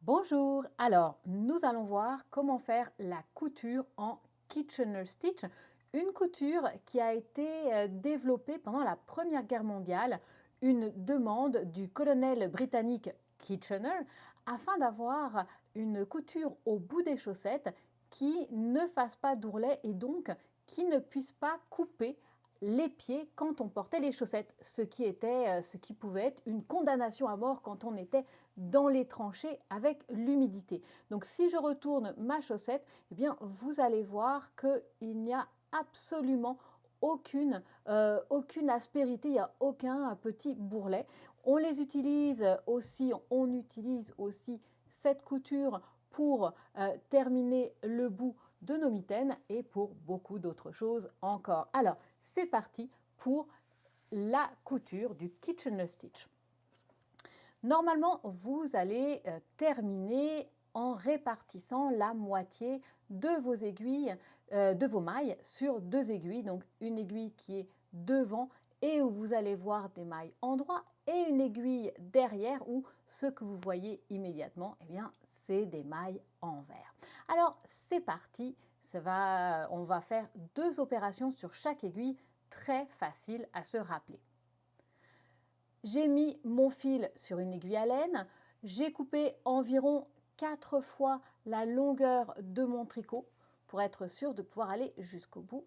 Bonjour, alors nous allons voir comment faire la couture en Kitchener Stitch, une couture qui a été développée pendant la Première Guerre mondiale, une demande du colonel britannique Kitchener afin d'avoir une couture au bout des chaussettes qui ne fasse pas d'ourlet et donc qui ne puisse pas couper les pieds quand on portait les chaussettes, ce qui pouvait être une condamnation à mort quand on était dans les tranchées avec l'humidité. Donc si je retourne ma chaussette, eh bien, vous allez voir qu'il n'y a absolument aucune aspérité, il n'y a aucun petit bourrelet. On utilise aussi cette couture pour terminer le bout de nos mitaines et pour beaucoup d'autres choses encore. Alors, c'est parti pour la couture du Kitchener Stitch. Normalement, vous allez terminer en répartissant la moitié de vos aiguilles, de vos mailles sur deux aiguilles. Donc une aiguille qui est devant et où vous allez voir des mailles en droit et une aiguille derrière où ce que vous voyez immédiatement, eh bien, c'est des mailles envers. Alors c'est parti, on va faire deux opérations sur chaque aiguille, très facile à se rappeler. J'ai mis mon fil sur une aiguille à laine, j'ai coupé environ 4 fois la longueur de mon tricot pour être sûr de pouvoir aller jusqu'au bout.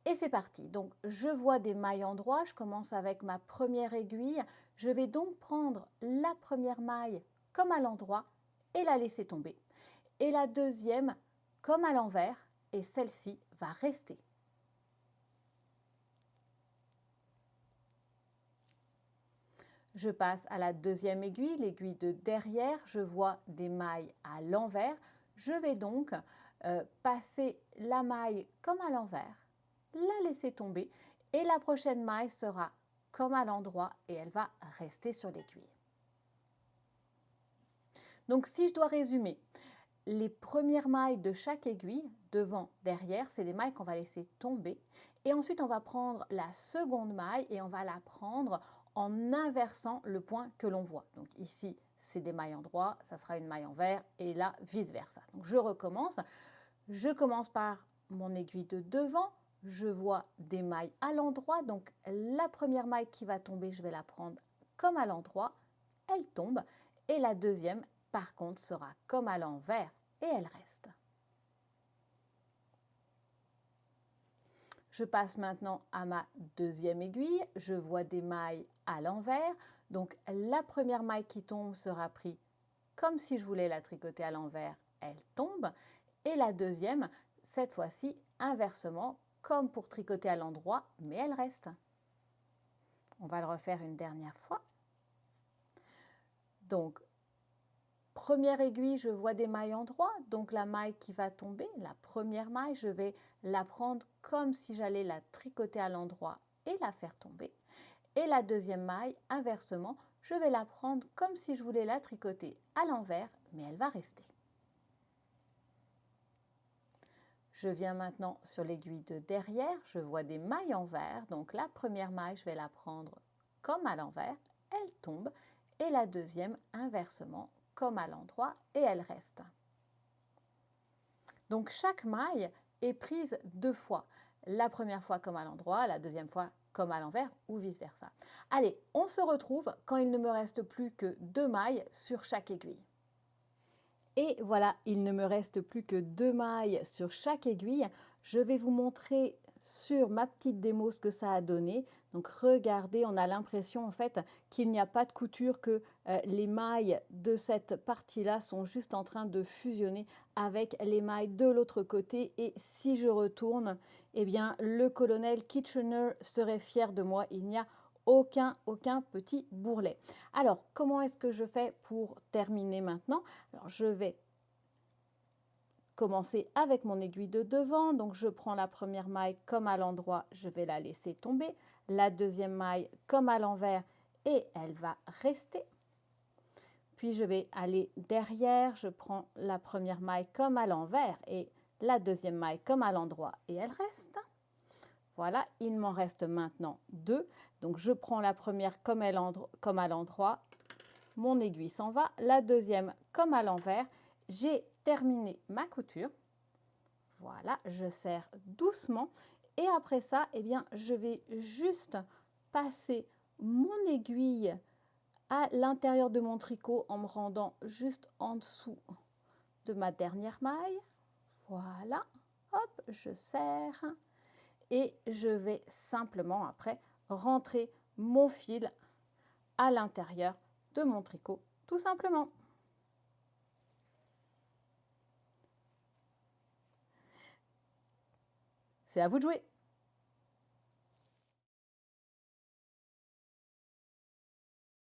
Et c'est parti. Donc je vois des mailles en droit, je commence avec ma première aiguille. Je vais donc prendre la première maille comme à l'endroit et la laisser tomber. Et la deuxième comme à l'envers et celle-ci va rester. Je passe à la deuxième aiguille, l'aiguille de derrière, je vois des mailles à l'envers. Je vais donc passer la maille comme à l'envers, la laisser tomber et la prochaine maille sera comme à l'endroit et elle va rester sur l'aiguille. Donc si je dois résumer, les premières mailles de chaque aiguille, devant, derrière, c'est des mailles qu'on va laisser tomber. Et ensuite, on va prendre la seconde maille et on va la prendre en inversant le point que l'on voit. Donc ici, c'est des mailles en droit, ça sera une maille envers et là, vice-versa. Donc je recommence. Je commence par mon aiguille de devant. Je vois des mailles à l'endroit. Donc la première maille qui va tomber, je vais la prendre comme à l'endroit. Elle tombe. Et la deuxième, par contre, sera comme à l'envers et elle reste. Je passe maintenant à ma deuxième aiguille. Je vois des mailles à l'envers. Donc la première maille qui tombe sera prise comme si je voulais la tricoter à l'envers. Elle tombe. Et la deuxième, cette fois-ci, inversement, comme pour tricoter à l'endroit, mais elle reste. On va le refaire une dernière fois. Donc, première aiguille, je vois des mailles en droit, donc la maille qui va tomber, la première maille, je vais la prendre comme si j'allais la tricoter à l'endroit et la faire tomber. Et la deuxième maille, inversement, je vais la prendre comme si je voulais la tricoter à l'envers, mais elle va rester. Je viens maintenant sur l'aiguille de derrière, je vois des mailles envers, donc la première maille, je vais la prendre comme à l'envers, elle tombe, et la deuxième, inversement, comme à l'endroit, et elle reste. Donc chaque maille est prise deux fois. La première fois comme à l'endroit, la deuxième fois comme à l'envers ou vice-versa. Allez, on se retrouve quand il ne me reste plus que deux mailles sur chaque aiguille. Et voilà, il ne me reste plus que deux mailles sur chaque aiguille. Je vais vous montrer sur ma petite démo ce que ça a donné. Donc regardez, on a l'impression en fait qu'il n'y a pas de couture, que les mailles de cette partie-là sont juste en train de fusionner avec les mailles de l'autre côté. Et si je retourne, eh bien le colonel Kitchener serait fier de moi. Il n'y a aucun petit bourrelet. Alors, comment est-ce que je fais pour terminer maintenant? Alors, je vais commencer avec mon aiguille de devant. Donc, je prends la première maille comme à l'endroit, je vais la laisser tomber. La deuxième maille comme à l'envers et elle va rester. Puis, je vais aller derrière. Je prends la première maille comme à l'envers et la deuxième maille comme à l'endroit et elle reste. Voilà, il m'en reste maintenant deux. Donc, je prends la première comme à l'endroit mon aiguille s'en va, la deuxième comme à l'envers. J'ai terminé ma couture. Voilà, je serre doucement et après ça, eh bien, je vais juste passer mon aiguille à l'intérieur de mon tricot en me rendant juste en dessous de ma dernière maille. Voilà, hop, je serre et je vais simplement après rentrer mon fil à l'intérieur de mon tricot, tout simplement. C'est à vous de jouer.